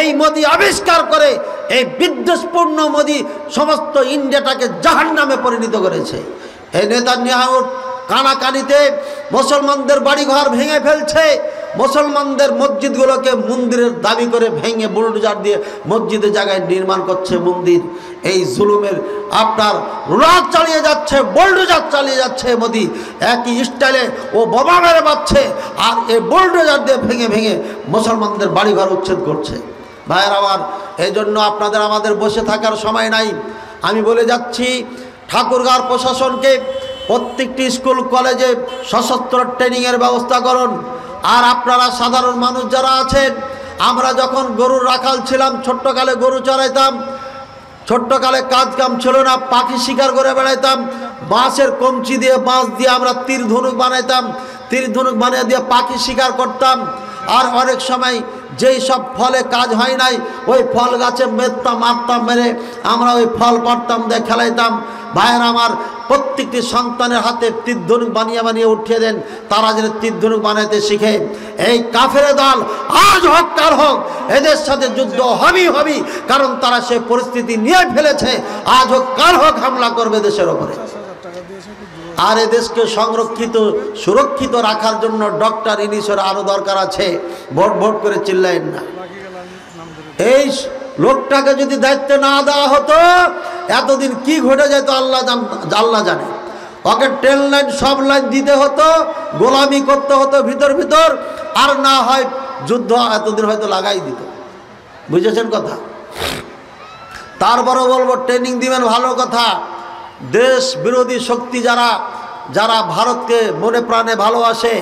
এই মোদি আবিষ্কার করে, এই বিদ্বেষপূর্ণ মোদি সমস্ত ইন্ডিয়াটাকে জাহান্নামে পরিণত করেছে। এই নেতানিয়াহুর কানাকানিতে মুসলমানদের বাড়িঘর ভেঙে ফেলছে, মুসলমানদের মসজিদগুলোকে মন্দিরের দাবি করে ভেঙে বুলডোজার দিয়ে মসজিদের জায়গায় নির্মাণ করছে মন্দির। এই জুলুমের আপনার রাজ চালিয়ে যাচ্ছে, বুলডোজার চালিয়ে যাচ্ছে মোদি, একই স্টাইলে ও বোমা মেরে পাচ্ছে, আর এই বুলডোজার দিয়ে ভেঙে ভেঙে মুসলমানদের বাড়িঘর উচ্ছেদ করছে। ভাইয়ের আমার, এই জন্য আপনাদের আমাদের বসে থাকার সময় নাই। আমি বলে যাচ্ছি ঠাকুরগাঁও প্রশাসনকে প্রত্যেকটি স্কুল কলেজে সশস্ত্র ট্রেনিংয়ের ব্যবস্থা করুন। আর আপনারা সাধারণ মানুষ যারা আছেন, আমরা যখন গরুর রাখাল ছিলাম, ছোট্টকালে গরু চড়াইতাম, ছোট্টকালে কাজ কাম ছিল না, পাখি শিকার করে বেড়াইতাম, বাঁশের কঞ্চি দিয়ে, বাঁশ দিয়ে আমরা তীর ধনুক বানাইতাম, তীর ধনুক বানিয়ে দিয়ে পাখি শিকার করতাম। আর অনেক সময় যেই সব ফলে কাজ হয় নাই, ওই ফল গাছে মেরতাম, মারতাম, মেরে আমরা ওই ফল পাড়তাম, দিয়ে খেলাইতাম। ভাইয়ের আমার, প্রত্যেকটি সন্তানের হাতে তীর ধনুক বানিয়ে বানিয়ে উঠিয়ে দেন, তারা যেন তীর ধনুক বানাইতে শিখে। এই কাফের দল আজ হোক কাল হোক এদের সাথে যুদ্ধ হবেই, কারণ তারা সে পরিস্থিতি নিয়ে ফেলেছে, আজ হোক কাল হোক হামলা করবে দেশের ওপরে। আর এ দেশকে সংরক্ষিত সুরক্ষিত রাখার জন্য ডক্টর ইউনূসের আরও দরকার আছে। ভোট ভোট করে চিল্লাইন না। এই লোকটাকে যদি দায়িত্ব না দেওয়া হতো, এতদিন কি ঘটে যেত আল্লাহ জানে। ওকে ট্রেন লাইন, সব লাইন দিতে হতো, গোলামি করতে হতো ভিতর, আর না হয় যুদ্ধ এতদিন হয়তো লাগাই দিত। বুঝেছেন কথা? তারপরও বলবো, ট্রেনিং দিবেন ভালো কথা। দেশ বিরোধী শক্তি যারা ভারতকে মনে প্রাণে ভালোবাসে,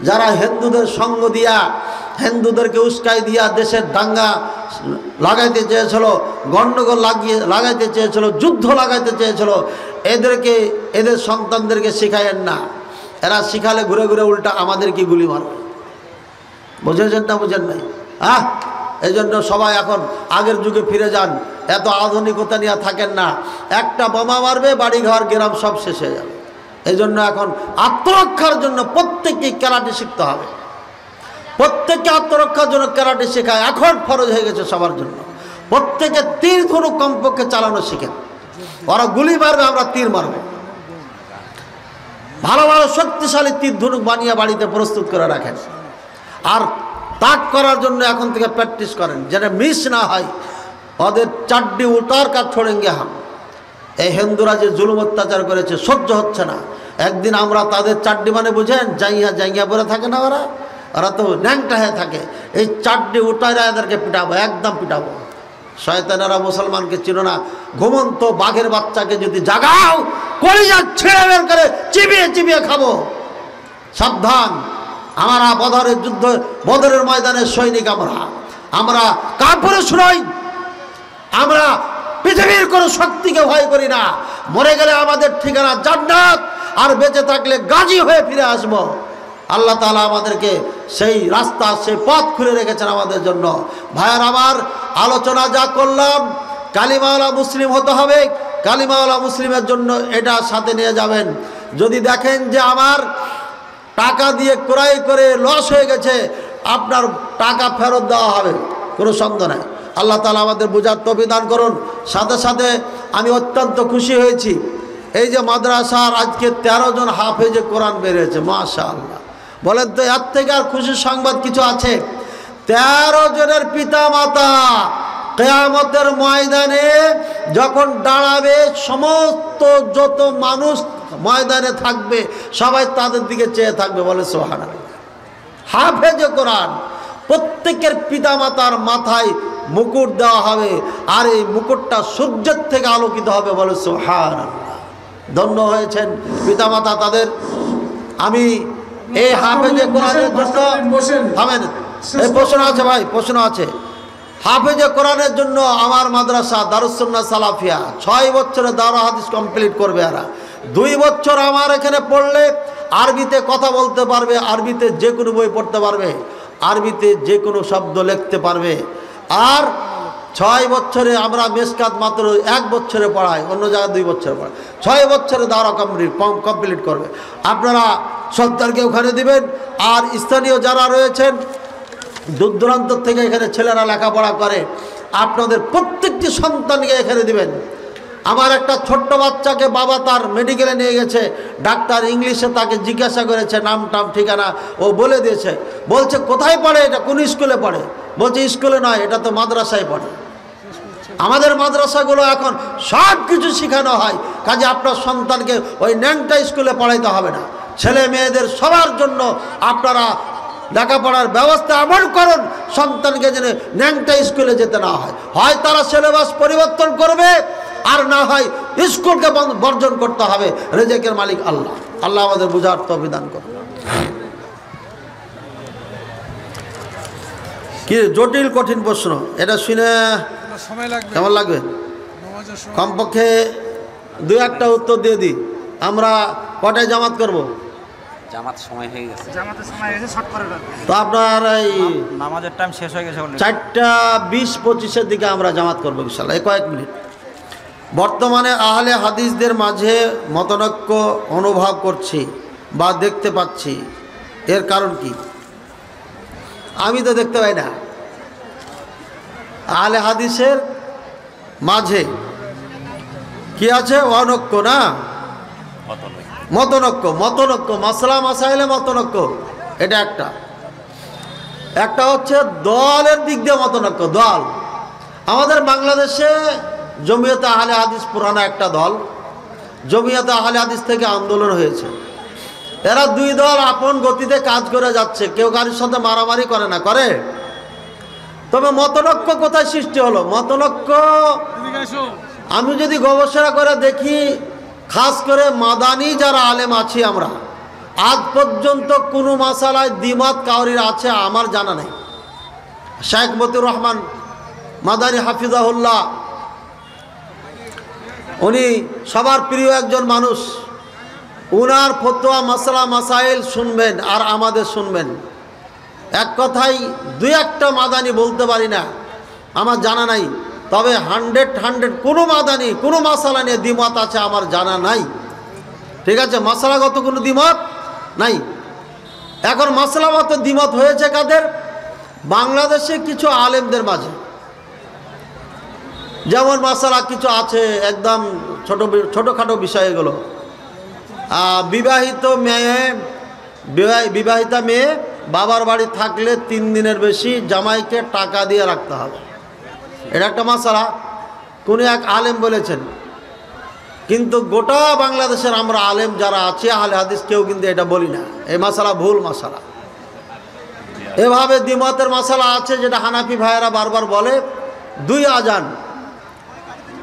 যারা হিন্দুদের সঙ্গ দিয়া, হিন্দুদেরকে উস্কাই দিয়া দেশের দাঙ্গা লাগাইতে চেয়েছিল, গণ্ডগোল লাগাইতে চেয়েছিল, যুদ্ধ লাগাইতে চেয়েছিল, এদের সন্তানদেরকে শিখায়েন না। এরা শিখালে ঘুরে ঘুরে উল্টা আমাদেরকে গুলি মারবে। বুঝেছেন না? বুঝেন নাই? এই জন্য সবাই এখন আগের যুগে ফিরে যান, এত আধুনিকতা নিয়ে থাকেন না। একটা বোমা মারবে, বাড়িঘর গ্রাম সব শেষ হয়ে যাবে। এই জন্য এখন আত্মরক্ষার জন্য প্রত্যেককে ক্যারাটে শিখতে হবে। প্রত্যেককে আত্মরক্ষার জন্য ক্যারাটে শেখায়, এখন ফরজ হয়ে গেছে সবার জন্য। প্রত্যেকে তীর ধনুক কমপক্ষে চালানো শিখেন। ওরা গুলি মারবে, আমরা তীর মারব। ভালো ভালো শক্তিশালী তীর ধনুক বানিয়ে বাড়িতে প্রস্তুত করে রাখেন। আর তাক করার জন্য এখন থেকে প্র্যাকটিস করেন, যেন মিস না হয়। ওদের চাড্ডি উতার কাজ ছোড়েঙ্গে হাম। এই হিন্দুরা যে জুলুম অত্যাচার করেছে, সহ্য হচ্ছে না। একদিন আমরা তাদের চাড্ডি মানে বুঝেন, জাইয়া পরে থাকে না, ওরা তো ন্যাংটা হয়ে থাকে। এই চাড্ডি উঠাইরা এদেরকে পিটাবো, একদম পিটাবো। শয়তানেরা মুসলমানকে চিনো না। ঘুমন্ত বাঘের বাচ্চাকে যদি জাগাও, কলিজা ছেড়ে বের করে চিবিয়ে চিবিয়ে খাবো। সাবধান, আমরা বদরের যুদ্ধ, বদরের ময়দানের সৈনিক। আমরা কাপুরুষ নই, আমরা পৃথিবীর কোনো শক্তিকে ভয় করি না। মরে গেলে আমাদের ঠিকানা জান্নাত, আর বেঁচে থাকলে গাজী হয়ে ফিরে আসব। আল্লাহ তাআলা আমাদেরকে সেই রাস্তা, সেই পথ খুলে রেখেছেন আমাদের জন্য। ভাইয়ার আমার, আলোচনা যা করলাম, কালিমাওয়ালা মুসলিম হতে হবে। কালিমাওয়ালা মুসলিমের জন্য এটা সাথে নিয়ে যাবেন। যদি দেখেন যে আমার টাকা দিয়ে ক্রয় করে লস হয়ে গেছে, আপনার টাকা ফেরত দেওয়া হবে, কোনো সন্দেহ নাই। আল্লাহ তাআলা আমাদের বোঝার তৌফিক দান করুন। সাথে সাথে আমি অত্যন্ত খুশি হয়েছি, এই যে মাদ্রাসার আজকে 13 জন হাফেজে কোরআন বেরিয়েছে, মাশাআল্লাহ। বলেন তো এর থেকে আর খুশির সংবাদ কিছু আছে? 13 জনের পিতা মাতা কিয়ামতের ময়দানে যখন দাঁড়াবে, সমস্ত যত মানুষ ময়দানে থাকবে সবাই তাদের দিকে চেয়ে থাকবে। বলে সুবহানাল্লাহ। হাফেজে কোরআন, প্রত্যেকের পিতা মাতার মাথায় মুকুট দেওয়া হবে, আর এই মুকুটটা সূর্যের থেকে আলোকিত হবে। বলে সুবহানাল্লাহ। ধন্য হয়েছেন পিতামাতা তাদের। আমি এই হাফেজে কোরআনের জন্য, থামেন, এই প্রশ্ন আছে ভাই, প্রশ্ন আছে। হাফেজে কোরআনের জন্য আমার মাদ্রাসা দারুস সুন্নাহ সালাফিয়া 6 বছরে দাওরা হাদিস কমপ্লিট করবে। আর 2 বছর আমার এখানে পড়লে আরবিতে কথা বলতে পারবে, আরবিতে যে কোনো বই পড়তে পারবে, আরবিতে যে কোনো শব্দ লিখতে পারবে। আর 6 বছরে আমরা মেশকাত মাত্র 1 বছরে পড়াই, অন্য জায়গায় 2 বছরে পড়াই। 6 বছরে দাওরা কমপ্লিট করবে। আপনারা সন্তানকে ওখানে দিবেন। আর স্থানীয় যারা রয়েছেন, দূর দূরান্ত থেকে এখানে ছেলেরা লেখাপড়া করে, আপনাদের প্রত্যেকটি সন্তানকে এখানে দিবেন। আমার একটা ছোট্ট বাচ্চাকে বাবা তার মেডিকেলে নিয়ে গেছে, ডাক্তার ইংলিশে তাকে জিজ্ঞাসা করেছে নাম টাম ঠিকানা, ও বলে দিয়েছে। বলছে কোথায় পড়ে এটা, কোন স্কুলে পড়ে? বলছে স্কুলে নয়, এটা তো মাদ্রাসায় পড়ে। আমাদের মাদ্রাসাগুলো এখন সব কিছু শেখানো হয়, কাজে আপনার সন্তানকে ওই ন্যাংটা স্কুলে পড়াইতে হবে না। ছেলে মেয়েদের সবার জন্য আপনারা লেখাপড়ার ব্যবস্থা এমন করুন, সন্তানকে যেন ন্যাংটা স্কুলে যেতে না হয়। হয় তারা সিলেবাস পরিবর্তন করবে, আর না হয় স্কুলকে বর্জন করতে হবে। রিজিকের মালিক আল্লাহ। আল্লাহ আমাদের বুঝার তৌফিক দান করুন। কি জটিল কঠিন প্রশ্ন, এটা শুনে কেমন লাগবে? কমপক্ষে 2-1টা উত্তর দিয়ে দিই। আমরা কটায় জামাত করব? জামাত সময় হয়ে গেছে, জামাতের সময় এসে শর্ট করে দাও। তো আপনার এই নামাজের টাইম শেষ হয়ে গেছে, 4:20-25 দিকে আমরা জামাত করবো ইনশাআল্লাহ। কয়েক মিনিট। বর্তমানে আহলে হাদিসদের মাঝে মতানৈক্য অনুভব করছি বা দেখতে পাচ্ছি, এর কারণ কি? আমি তো দেখতে পাই না। আহলে হাদিসের মাঝে কি আছে? অনৈক্য না, মতনৈক্য, মাসলা মাসাইলে মতনৈক্য, এটা একটা হচ্ছে দলের দিক দিয়ে মতনৈক্য। দল আমাদের বাংলাদেশে জমিয়তে আহলে হাদিস পুরানো একটা দল। জমিয়তে আহলে হাদিস থেকে আন্দোলন হয়েছে। এরা 2 দল আপন গতিতে কাজ করে যাচ্ছে, কেউ কারোর সাথে মারামারি করে না, করে? তবে মতনৈক্য কোথায় সৃষ্টি হলো? মতনৈক্য আমি যদি গবেষণা করে দেখি, খাস করে মাদানি যারা আলেম আছি আমরা, আজ পর্যন্ত কোনো মাসালায় দ্বিমত কাউরির আছে আমার জানা নেই। শেখ মতিউর রহমান মাদানি হাফিজাহুল্লাহ, উনি সবার প্রিয় একজন মানুষ। উনার ফতোয়া মাসলা মাসাইল শুনবেন আর আমাদের শুনবেন। এক কথায় 2-1টা মাদানি বলতে পারি না, আমার জানা নাই। তবে 100 কোনো মাদানি কোনো মাসালা নিয়ে দ্বিমত আছে আমার জানা নাই। ঠিক আছে, মাসালাগত কোনো দ্বিমত নাই। এখন মাসলাগত দ্বিমত হয়েছে কাদের? বাংলাদেশে কিছু আলেমদের মাঝে। যেমন মাসালা কিছু আছে একদম ছোটোখাটো বিষয়, এগুলো বিবাহিতা মেয়ে বাবার বাড়ি থাকলে 3 দিনের বেশি জামাইকে টাকা দিয়ে রাখতে হবে, এটা একটা মাসালা। কোন এক আলেম বলেছেন, কিন্তু গোটা বাংলাদেশের আমরা আলেম যারা আছি আহলে হাদিস কেউ কিন্তু এটা বলি না। এই মাসালা ভুল মাসালা। এভাবে দ্বিমতের মাসালা আছে, যেটা হানাফি ভাইয়েরা বারবার বলে। 2 আজান,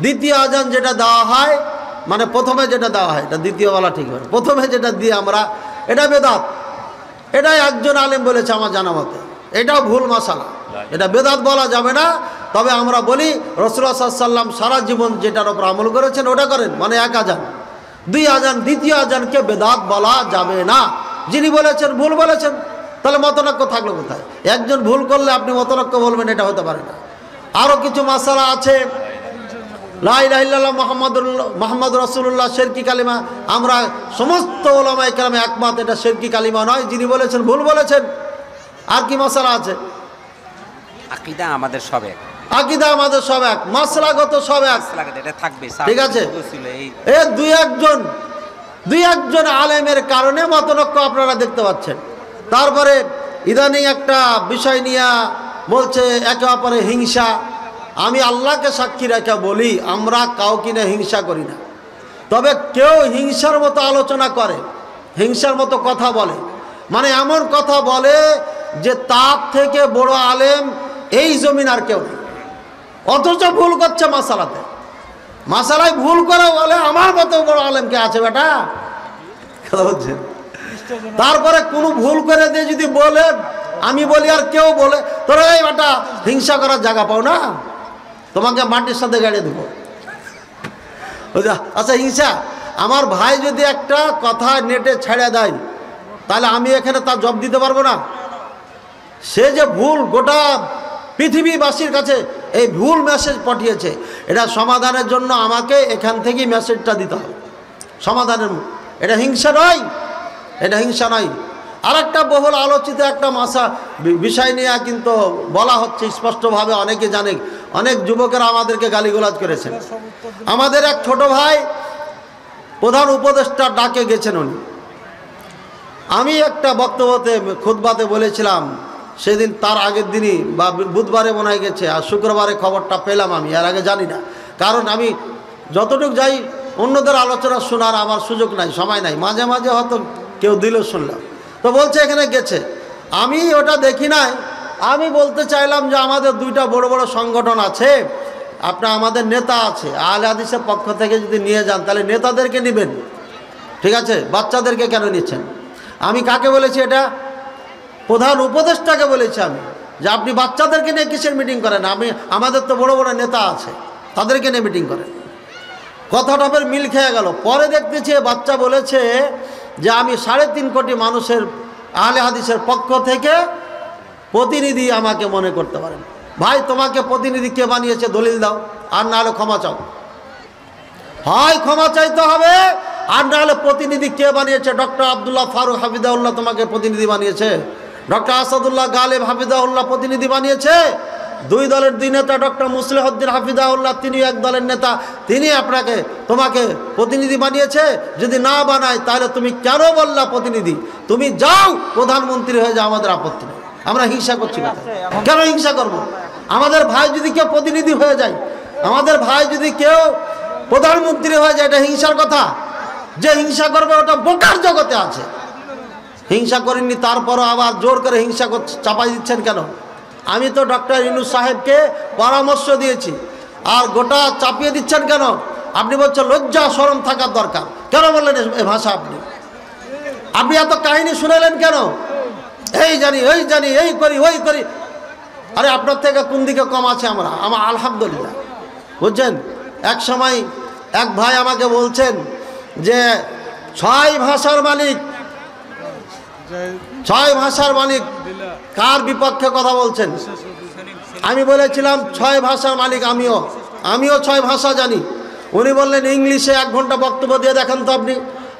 দ্বিতীয় আজান যেটা দেওয়া হয়, মানে প্রথমে যেটা দেওয়া হয়, এটা দ্বিতীয় বলা ঠিক হয়, প্রথমে যেটা দিই আমরা, এটা বেদাত। এটাই একজন আলেম বলেছে আমার জানা মতে, এটাও ভুল মাসালা, এটা বেদাত বলা যাবে না। তবে আমরা বলি রাসূলুল্লাহ সাল্লাল্লাহু আলাইহি ওয়াসাল্লাম সারা জীবন যেটার উপর আমল করেছেন ওটা করেন, মানে এক আজান, দুই আজান, দ্বিতীয় আজানকে বেদাত বলা যাবে না। যিনি বলেছেন ভুল বলেছেন, তাহলে মতনৈক্য থাকলো কোথায়? একজন ভুল করলে আপনি মতনৈক্য বলবেন, এটা হতে পারে না। আরও কিছু মাসালা আছে, লা ইলাহা ইল্লাল্লাহ মুহাম্মাদুর রাসূলুল্লাহ শিরকি কালিমা, আমরা সমস্ত উলামায়ে কেরাম একমত এটা শিরকি কালিমা নয়, যিনি বলেছেন ভুল বলেছেন। আর কি মাসালা আছে? আকীদা আমাদের সব এক, আকীদা আমাদের সব এক, মাসলাগত সব এক, এটা থাকবে, ঠিক আছে। এই দুই একজন আলেমের কারণে মতনৈক্য আপনারা দেখতে পাচ্ছেন। তারপরে ইদানিং একটা বিষয় নিয়ে বলছে একে অপরে হিংসা। আমি আল্লাহকে সাক্ষী রেখে বলি আমরা কাউকে না হিংসা করি না, তবে কেউ হিংসার মতো আলোচনা করে, হিংসার মতো কথা বলে, মানে এমন কথা বলে যে তার থেকে বড় আলেম এই জমিন আর কেউ নেই, অথচ ভুল করছে মাসালাতে, মাসালায় ভুল করে বলে আমার মতো বড় আলেম কে আছে বেটা, কথা বলছেন। তারপরে কোনো ভুল করে দিয়ে যদি বলে, আমি বলি আর কেউ বলে তোরা এই বেটা হিংসা করার জায়গা পাও না, তোমাকে মাটির সাথে গাড়িয়ে দেবো। আচ্ছা হিংসা, আমার ভাই যদি একটা কথা নেটে ছেড়ে দেয় তাহলে আমি এখানে তার জবাব দিতে পারবো না? সে যে ভুল গোটা পৃথিবীবাসীর কাছে এই ভুল মেসেজ পাঠিয়েছে, এটা সমাধানের জন্য আমাকে এখান থেকেই মেসেজটা দিতে হবে সমাধানের। এটা হিংসা নয়, এটা হিংসা নয়। আর একটা বহুল আলোচিত একটা বিষয় নিয়ে কিন্তু বলা হচ্ছে স্পষ্টভাবে, অনেকে জানে, অনেক যুবকেরা আমাদেরকে গালিগালাজ করেছেন। আমাদের এক ছোট ভাই প্রধান উপদেষ্টার ডাকে গেছেন উনি। আমি একটা বক্তব্যতে খুতবাতে বলেছিলাম সেদিন, তার আগের দিনই বা বুধবারে মনে হয় গেছে, আর শুক্রবারে খবরটা পেলাম আমি, এর আগে জানি না, কারণ আমি যতটুকু যাই অন্যদের আলোচনা শোনার আমার সুযোগ নাই, সময় নাই, মাঝে মাঝে হয়তো কেউ দিল শুনলাম, তো বলছে এখানে গেছে, আমি ওটা দেখি নাই। আমি বলতে চাইলাম যে আমাদের দুইটা বড় বড় সংগঠন আছে, আপনার আমাদের নেতা আছে, আহলে হাদিসের পক্ষ থেকে যদি নিয়ে যান তাহলে নেতাদেরকে নেবেন, ঠিক আছে, বাচ্চাদেরকে কেন নিচ্ছেন? আমি কাকে বলেছি? এটা প্রধান উপদেষ্টাকে বলেছি আমি, যে আপনি বাচ্চাদেরকে নিয়ে কিসের মিটিং করেন? আমাদের তো বড় বড় নেতা আছে, তাদেরকে নিয়ে মিটিং করেন। কথাটা ফের মিল খেয়ে গেল। পরে দেখতেছি বাচ্চা বলেছে যে আমি 3.5 কোটি মানুষের আহলে হাদিসের পক্ষ থেকে প্রতিনিধি আমাকে মনে করতে পারেন। ভাই তোমাকে প্রতিনিধি কে বানিয়েছে? দলিল দাও, আর না হলে ক্ষমা চাও। হয় ক্ষমা চাইতে হবে, আর না হলে প্রতিনিধি কে বানিয়েছে? ডক্টর আব্দুল্লাহ ফারুক হাফিজাউল্লাহ তোমাকে প্রতিনিধি বানিয়েছে, ডক্টর আসাদুল্লাহ গালেব হাফিজাউল্লাহ প্রতিনিধি বানিয়েছে, দুই দলের দুই নেতা ডক্টর মুসলিহউদ্দিন হাফিজাউল্লাহ তিনি এক দলের নেতা, তিনি তোমাকে প্রতিনিধি বানিয়েছে। যদি না বানায় তাহলে তুমি কেন বললা প্রতিনিধি? তুমি যাও প্রধানমন্ত্রী হয়ে যাও, আমাদের আপত্তি নেই। আমরা হিংসা করছি না, কেন হিংসা করব? আমাদের ভাই যদি কেউ প্রতিনিধি হয়ে যায়, আমাদের ভাই যদি কেউ প্রধানমন্ত্রী হয়ে যায়, এটা হিংসার কথা? যে হিংসা করবে ওটা বোকার জগতে আছে। হিংসা করেননি, তারপরও আবার জোর করে হিংসা চাপাই দিচ্ছেন কেন? আমি তো ডক্টর ইউনূস সাহেবকে পরামর্শ দিয়েছি, আর গোটা চাপিয়ে দিচ্ছেন কেন? আপনি বলছেন লজ্জা শরম থাকার দরকার, কেন বললেন এ ভাষা? আপনি এত কাহিনী শুনালেন কেন? এই জানি ওই জানি, এই করি ওই করি। আরে আপনার থেকে কোন দিকে কম আছে আমরা? আমার আলহামদুলিল্লাহ, বুঝছেন। এক সময় এক ভাই আমাকে বলছেন যে 6 ভাষার মালিক, 6 ভাষার মালিক কার বিপক্ষে কথা বলছেন? আমি বলেছিলাম 6 ভাষার মালিক আমিও 6 ভাষা জানি। উনি বললেন ইংলিশে 1 ঘন্টা বক্তব্য দিয়ে দেখেন তো আপনি।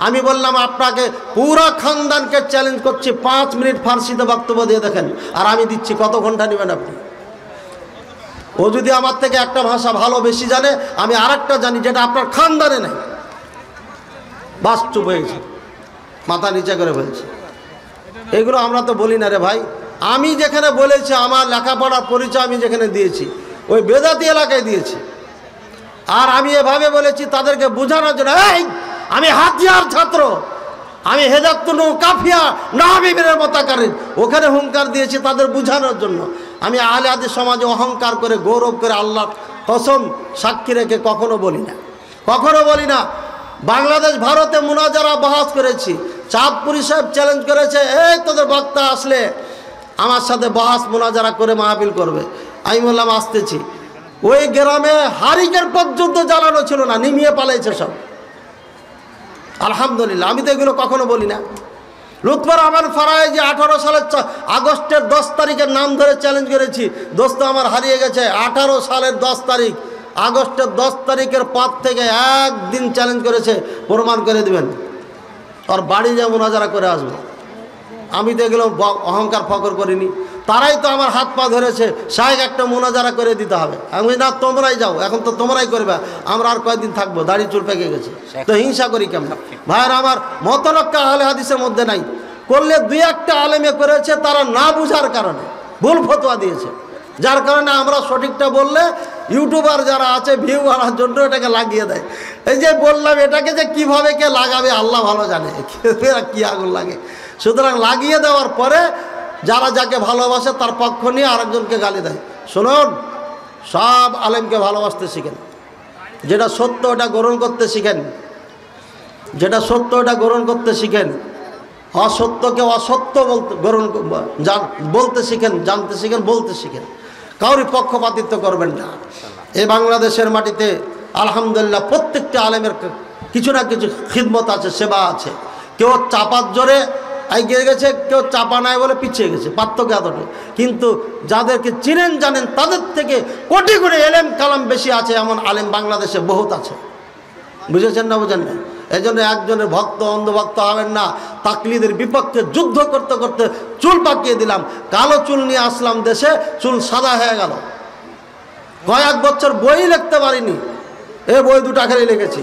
আমি বললাম আপনাকে পুরো খানদানকে চ্যালেঞ্জ করছি, 5 মিনিট ফার্সিতে বক্তব্য দিয়ে দেখেন, আর আমি দিচ্ছি, কত ঘন্টা নেবেন আপনি? ও যদি আমার থেকে একটা ভাষা ভালো বেশি জানে, আমি আরেকটা জানি যেটা আপনার খানদানে নেই, বাস চুপ হয়েছে, মাথা নিচে করে ফেলছে। এগুলো আমরা তো বলি না রে ভাই। আমি যেখানে বলেছি, আমার লেখাপড়ার পরিচয় আমি যেখানে দিয়েছি ওই বেদাতি এলাকায় দিয়েছি, আর আমি এভাবে বলেছি তাদেরকে বোঝানোর জন্য, এই আমি হাতিয়ার ছাত্র, আমি হেদাতুন কাফিয়া নাহাবিবের মতাকারী, ওখানে হুঙ্কার দিয়েছি তাদের বোঝানোর জন্য। আমি আহলে হাদিস সমাজে অহংকার করে গৌরব করে আল্লাহর কসম সাক্ষী রেখে কখনো বলি না, কখনো বলি না। বাংলাদেশ ভারতে মুনাজারা বহাস করেছি। চাঁদপুরি সাহেব চ্যালেঞ্জ করেছে, এই তোদের বক্তা আসলে আমার সাথে বহাস মুনাজারা করে মাহফিল করবে। আমি বললাম আসতেছি। ওই গ্রামে হারিকেন পর্যন্ত জ্বালানো ছিল না, নিমিয়ে পালাইছে সব। আলহামদুলিল্লাহ, আমি তো এগুলো কখনো বলি না। লুৎফর রহমান ফারাই যে 18 সালের আগস্টের 10 তারিখের নাম ধরে চ্যালেঞ্জ করেছি, দোস্ত আমার হারিয়ে গেছে। 18 সালের 10 তারিখ, আগস্টের 10 তারিখের পর থেকে একদিন চ্যালেঞ্জ করেছে, প্রমাণ করে দিবেন। আর বাড়ি যা মুনাজারা করে আসবো। আমি তো এগুলো অহংকার ফকর করিনি। তারাই তো আমার হাত পা ধরেছে, শাহেক একটা মুনাজারা করে দিতে হবে। আমি না, তোমরাই যাও, এখন তো তোমরাই করবে, আমরা আর কয়েকদিন থাকবো, দাড়ি চুল পেকে গেছে, তো হিংসা করি কেমন? ভাইয়ের আমার, মতলক্কা আহলে হাদিসের মধ্যে নাই। করলে 2-1টা আলেমে করেছে, তারা না বুঝার কারণে ভুল ফতোয়া দিয়েছে, যার কারণে আমরা সঠিকটা বললে ইউটিউবার যারা আছে ভিউ বাড়ার জন্য এটাকে লাগিয়ে দেয়। এই যে বললাম, এটাকে যে কিভাবে কে লাগাবে আল্লাহ ভালো জানে, কি আগুন লাগে। সুতরাং লাগিয়ে দেওয়ার পরে যারা যাকে ভালোবাসে তার পক্ষ নিয়ে আরেকজনকে গালি দেয়। শুনুন, সব আলেমকে ভালোবাসতে শিখেন, যেটা সত্য ওটা গ্রহণ করতে শিখেন, যেটা সত্য ওটা গ্রহণ করতে শিখেন, অসত্যকে অসত্য বলতে শিখেন, জানতে শিখেন, বলতে শিখেন। কাউরি পক্ষপাতিত্ব করবেন না। এই বাংলাদেশের মাটিতে আলহামদুলিল্লাহ প্রত্যেকটা আলেমের কিছু না কিছু খিদমত আছে, সেবা আছে। কেউ চাপার জোরে এগিয়ে গেছে, কেউ চাপা নাই বলে পিছিয়ে গেছে, পার্থক্য এতটাই। কিন্তু যাদেরকে চিনেন জানেন, তাদের থেকে কোটি কোটি এলেম কালাম বেশি আছে, এমন আলেম বাংলাদেশে বহুত আছে। বুঝেছেন না? বুঝেন না? এই জন্য একজনের ভক্ত অন্ধভক্ত হবেন না। তাকলিদের বিপক্ষে যুদ্ধ করতে করতে চুল পাকিয়ে দিলাম, কালো চুল নিয়ে আসলাম দেশে, চুল সাদা হয়ে গেল। কয়েক বছর বই লিখতে পারিনি, এ বই 2 টাকারই লিখেছি।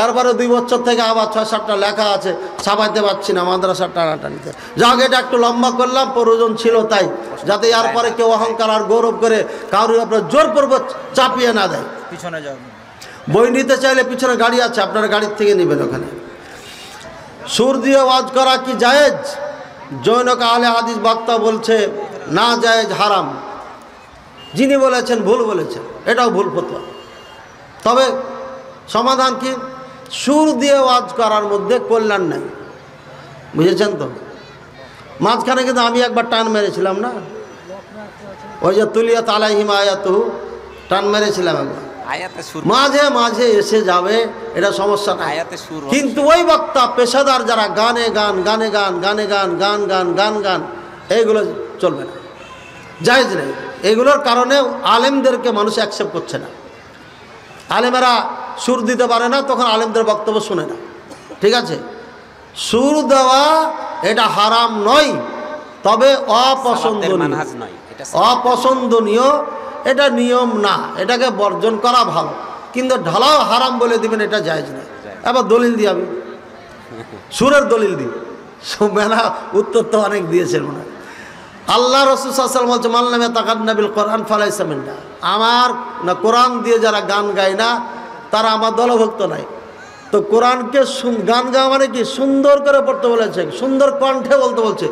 এরপরে 2 বছর থেকে আবার 6-7টা লেখা আছে, ছাপাইতে পারছি না, মাদ্রাসার টানাটানিতে। যাক, এটা একটু লম্বা করলাম, প্রয়োজন ছিল তাই, যাতে এরপরে কেউ অহংকার আর গৌরব করে কারোর আপনার জোরপূর্বক চাপিয়ে না দেয়। পিছনে যাও, বই নিতে চাইলে পিছনে গাড়ি আছে, আপনার গাড়ির থেকে নেবেন। ওখানে সুর দিয়ে ওয়াজ করা কি জায়েজ? জৈনক আহলে হাদিস বক্তা বলছে না জায়েজ, হারাম। যিনি বলেছেন ভুল বলেছেন, এটাও ভুল ফতোয়া। তবে সমাধান কি? সুর দিয়ে ওয়াজ করার মধ্যে কল্যাণ নাই। বুঝেছেন তো? মাঝখানে কিন্তু আমি একবার টান মেরেছিলাম না, ওই যে তুলিয়াত আলাইহিম আয়াতুহু, টান মেরেছিলাম একবার। মাঝে মাঝে এসে যাবে, এটা সমস্যা না। কিন্তু ওই বক্তা পেশাদার যারা গানে গান, গানে গান, গানে গান, গান গান, গান গান, এইগুলো চলবে না, জায়েজ নেই। এগুলোর কারণে আলেমদেরকে মানুষ অ্যাকসেপ্ট করছে না। আলেমেরা সুর দিতে পারে না, তখন আলেমদের বক্তব্য শুনে না। ঠিক আছে, সুর দেওয়া এটা হারাম নয়, তবে অপছন্দনীয়, এটা নিয়ম না, এটাকে বর্জন করা ভালো। কিন্তু ঢালাও হারাম বলে দিবেন, এটা জায়েজ না। এবার দলিল দিই, আমি সুরের দলিল দিই। মেলা উত্তর তো অনেক দিয়েছেন মনে হয়। আল্লাহ রাসূল সাল্লাল্লাহু আলাইহি ওয়াসাল্লাম বলছে, মান লাম ইয়াতাকান্না বিল কোরআন ফালাইসা মিন্না। আমার না, কোরআন দিয়ে যারা গান গায় না, তারা আমার দলভুক্ত নাই। তো কোরআনকে গান গাওয়া মানে কি? সুন্দর করে পড়তে বলেছে, সুন্দর কণ্ঠে বলতে বলছে।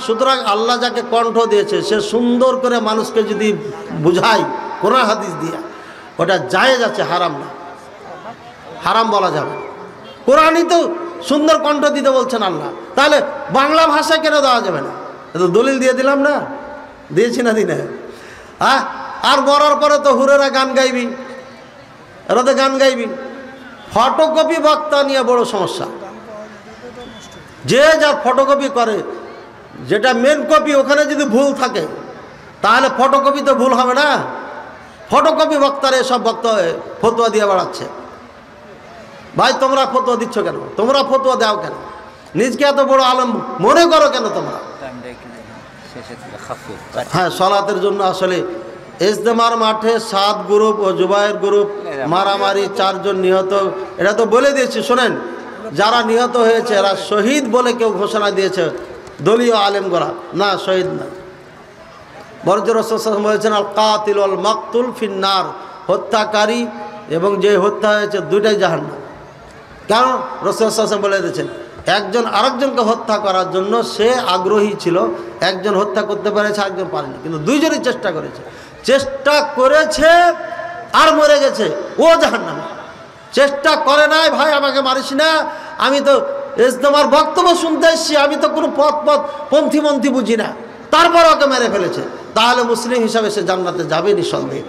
সুতরাং আল্লাহ যাকে কণ্ঠ দিয়েছে, সে সুন্দর করে মানুষকে যদি বুঝায় কোরআন হাদিস দিয়ে, ওটা জায়েজ আছে, হারাম না। হারাম বলা যাবে। কোরআনই তো সুন্দর কণ্ঠ দিতে বলছেন আল্লাহ, তাহলে বাংলা ভাষায় কেন দেওয়া যাবে না? তো দলিল দিয়ে দিলাম না, দিয়েছি না দিনে? হ্যাঁ, আর মরার পরে তো হুরেরা গান গাইবি, এরা তো গান গাইবি। ফটোকপি বক্তা নিয়ে বড় সমস্যা। যে যার ফটোকপি করে, যেটা মেন কপি, ওখানে যদি ভুল থাকে তাহলে ফটোকপি তো ভুল হবে না। ফটোকপি বক্তারে সব বক্তা ফতোয়া দিয়ে বেড়াচ্ছে। ভাই, তোমরা ফতোয়া দিচ্ছ কেন? তোমরা ফতোয়া দাও কেন? নিজকে এত বড় আলেম মনে করো কেন তোমরা? হ্যাঁ, সলাতের জন্য আসলে ইজতেমার মাঠে 7 গ্রুপ ও জুবাইর গ্রুপ মারামারি, 4 জন নিহত, এটা তো বলে দিয়েছি। শোনেন, যারা নিহত হয়েছে এরা শহীদ বলে কেউ ঘোষণা দিয়েছে, দলীয় আলেমগরা না, শহীদ না। বরং রাসূল সাল্লাল্লাহু আলাইহি ওয়াসাল্লাম বলেছেন, আল কাতিল ওয়াল মাকতুল ফিন্নার। হত্যাকারী এবং যে হত্যা হয়েছে, দুইটাই জাহান্নাম। কেন? রাসূল সাল্লাল্লাহু আলাইহি ওয়াসাল্লাম বলে দিয়েছেন, একজন আরেকজনকে হত্যা করার জন্য সে আগ্রহী ছিল, একজন হত্যা করতে পেরেছে, একজন পারেনি, কিন্তু দুইজনই চেষ্টা করেছে আর মরে গেছে, ও জাহান্নামে। চেষ্টা করে নাই, ভাই আমাকে মারিস না, আমি তো ইজতেমার বক্তব্য শুনতে এসেছি, আমি তো কোনো পন্থী বুঝি না, তারপর ওকে মেরে ফেলেছে, তাহলে মুসলিম হিসাবে সে জান্নাতে যাবে নিঃসন্দেহে।